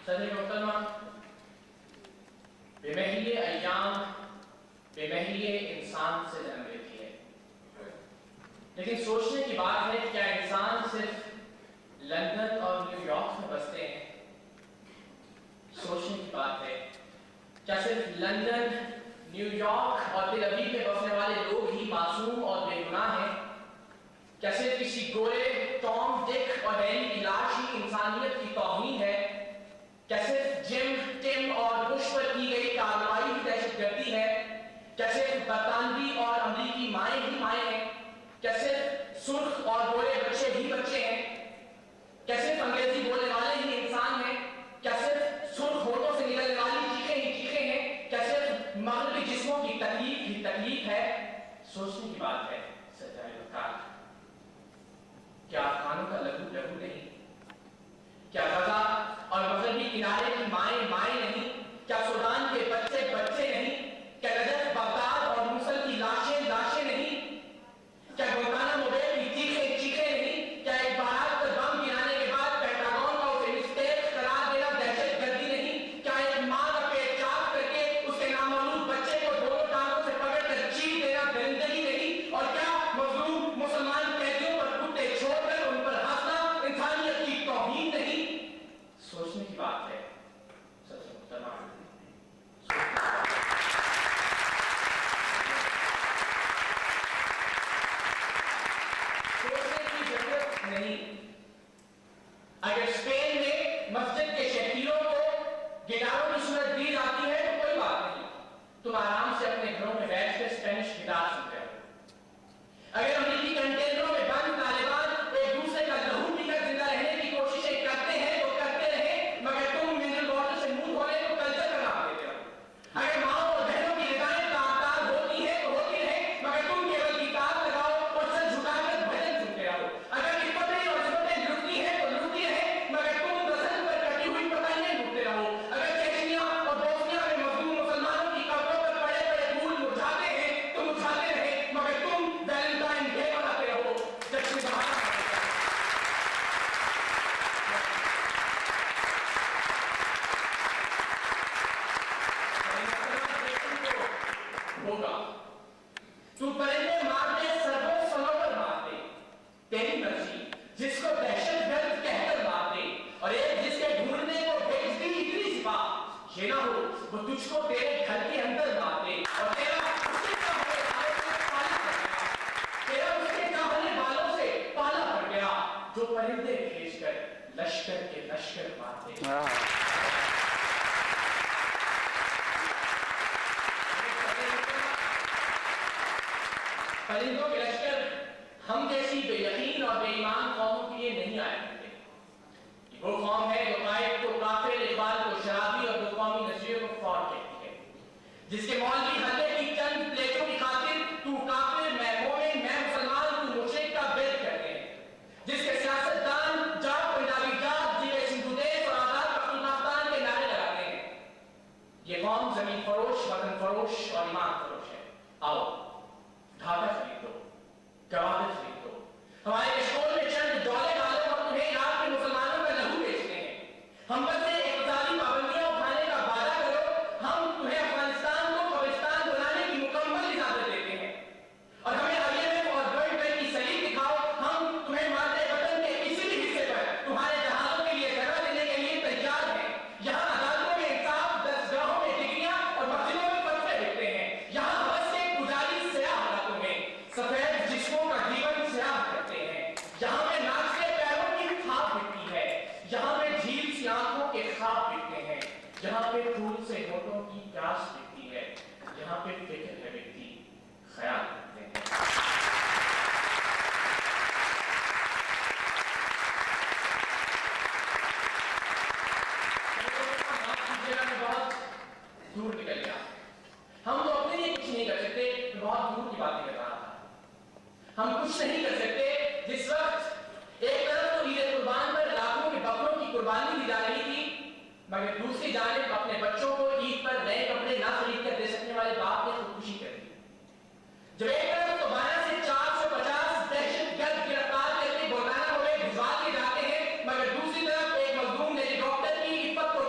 صدر محترمہ، بے محلی ایام بے محلی انسان سے جنم لیتی ہے، لیکن سوچنے کی بات ہے کہ کیا انسان صرف لندن اور نیو یارک میں بستے ہیں؟ سوچنے کی بات ہے کیا صرف لندن، نیو یارک اور تل ابیب میں بسنے والے لوگ ہی معصوم اور بے گناہ ہیں؟ کیا صرف کسی گورے ٹام، ڈک اور ہیری کی لاش ہی انسانیت کی توہین ہے؟ کیا صرف جم، ٹم اور بش پر کی گئی کارروائی کی دہشت گردی ہے؟ کیا صرف برطانوی اور امریکی مائیں ہی مائیں ہیں؟ کیا صرف سرخ اور گورے بچے ہی بچے ہیں؟ کیا صرف انگریزی بولنے والے ہی انسان ہیں؟ کیا صرف سرخ ہونٹوں سے نکلنے والی چیخیں ہی چیخیں ہیں؟ کیا صرف مغربی جسموں کی تکلیف ہی تکلیف ہے؟ سوچنے کی بات ہے سجائے وقار، کیا افغانوں کا لہو لہو نہیں؟ کیا غزہ اور مغربی کنارے کی مائیں مائیں نہیں؟ کیا سودان کے بچے بچے نہیں؟ کیا نجف، بغداد اور موصل کی لاشیں لاشیں نہیں؟ کیا گوانتانامو بے کی چیخیں چیخیں نہیں؟ کیا ایک بارات پر بم گرانے کے بعد پینٹاگون کا اسے مسٹیک قرار دینا دہشت گردی نہیں؟ کیا ایک ماں کا پیٹ چاک کر کے اس کے نامولود بچے کو دونوں ٹانگوں سے پکڑ کر چیر دینا درندگی نہیں؟ اور کیا مظلوم مسلمان قیدیوں پر کتے چھوڑ کر ان پر ہنسنا انسانیت کی توہین نہیں؟ سوچنے کی بات ہے سچ محترمہ، سوچنے کی ضرورت نہیں۔ اگر اسپین میں مسجد کے شہریوں کو گٹاروں کی صورت دی جاتی ہے تو کوئی بات نہیں، تم آرام سے اپنے گھروں میں بیٹھ کر اسپینش گٹار سنتے ہو۔ اگر امریکی کنٹینروں میں بند طالبان ایک دوسرے کا لہو پی کر زندہ رہنے کی کوششیں کرتے ہیں تو کرتے رہیں، مگر تم منرل واٹر سے منہ دھونے کو کلچر کا نام دیتے ہو۔ اگر ماؤں اور بہنوں کی ندائیں تار تار ہوتی ہیں تو ہوتی رہیں، مگر تم کیول گیٹار لگاؤ اور سر جھکا کر بھجن سنتے رہو۔ اگر عفتیں اور عزتیں لٹتی ہیں تو لٹتی رہیں، مگر تم رسن پر کٹی ہوئی پتنگیں لوٹتے رہو۔ اگر چیچنیا اور بوسنیا میں مظلوم مسلمانوں کی قبروں پر پڑے پڑے پھول مرجھاتے ہیں تو مرجھاتے رہیں، مگر تم ویلنٹائن ڈے مناتے رہو۔ جشن بہار ہوگا، تو پرندے مارتے سربوں سنوبر مارتے، تیری مرضی جس کو دہشت گرد کہہ کر مارتے، اور ایک جس کے ڈھونڈنے کو بھیج دی اتنی سپاہ، یہ نہ ہو وہ تجھ کو تیرے گھر کے اندر مارتے، اور تیرا اس کے چاہنے والوں سے پالا پڑ گیا، جو پرندے بھیج کر لشکر کے لشکر مارتے۔ پرندوں کے لشکر ہم جیسی بے یقین اور بے ایمان قوموں کے لیے نہیں آئے ہوتے۔ یہ وہ قوم ہے جو قائد کو کافر، اقبال کو شرابی اور دو قومی نظریے کو فوت کہتی ہے، جس کے مولوی حلقے کی چند پلیٹوں کی خاطر تو کافر، میں مومن، میں مسلمان، تو مشرک کا بیت کرتے ہیں، جس کے سیاستدان جاٹ پنجابی جاٹ، جی سندھو دیش اور آزاد پختونخوا کے نعرے لگاتے ہیں۔ یہ قوم زمین فروش، وطن فروش اور ایمان فروش ہے۔ آؤ دھاگا خرید دو، گوادر خرید دو، ہمارے کشکول میں چند ڈالے ڈالو اور تمہیں عراق کے مسلمانوں کا لہو بیچتے ہیں۔ ہم پر سے اقتصادی پابندیاں اٹھانے کا وعدہ کرو، ہم تمہیں افغانستان کو قبرستان بنانے کی مکمل اجازت دیتے ہیں، اور ہمیں IMF اور ورلڈ بینک کی سلیق دکھاؤ، ہم تمہیں مادے وطن کے کسی بھی حصے پر تمہارے جہازوں کے لیے جگہ دینے کے لیے تیار ہیں۔ یہاں عدالتوں میں انصاف، درسگاہوں میں ڈگریاں اور مسجدوں میں فتوے لکھتے ہیں۔ یہاں حوث کے پجاری سیاہ راتوں میں سفید جسموں کا جیون سیاہ کرتے ہیں۔ یہاں پہ ناک سے پیروں کی کھاپ مٹتی ہے، یہاں پہ جھیل سی آنکھوں کے خواب بکتے ہیں، یہاں پہ پھول سے ہونٹوں کی پیاس بکتی ہے، یہاں پہ فکر ہے بکتی، خیال کرتے ہیں۔ بہت دور نکل گیا، ہم تو اپنے لیے کچھ نہیں کر سکتے، بہت دور کی باتیں کر رہا تھا۔ ہم کچھ نہیں کر سکتے جس وقت ایک طرف تو عید قربان پر لاکھوں کے بکروں کی قربانی دی جا رہی تھی، مگر دوسری جانب اپنے بچوں کو عید پر نئے کپڑے نہ خرید کر دے سکنے والے باپ نے خودکشی کر دی۔ جب ایک طرف تو 12 سے 450 دہشت گرد گرفتار کر کے گوانتانامو بے بھجوا کے جاتے ہیں، مگر دوسری طرف ایک مظلوم ہیلی کاپٹر کی عفت کو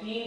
3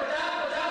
50-50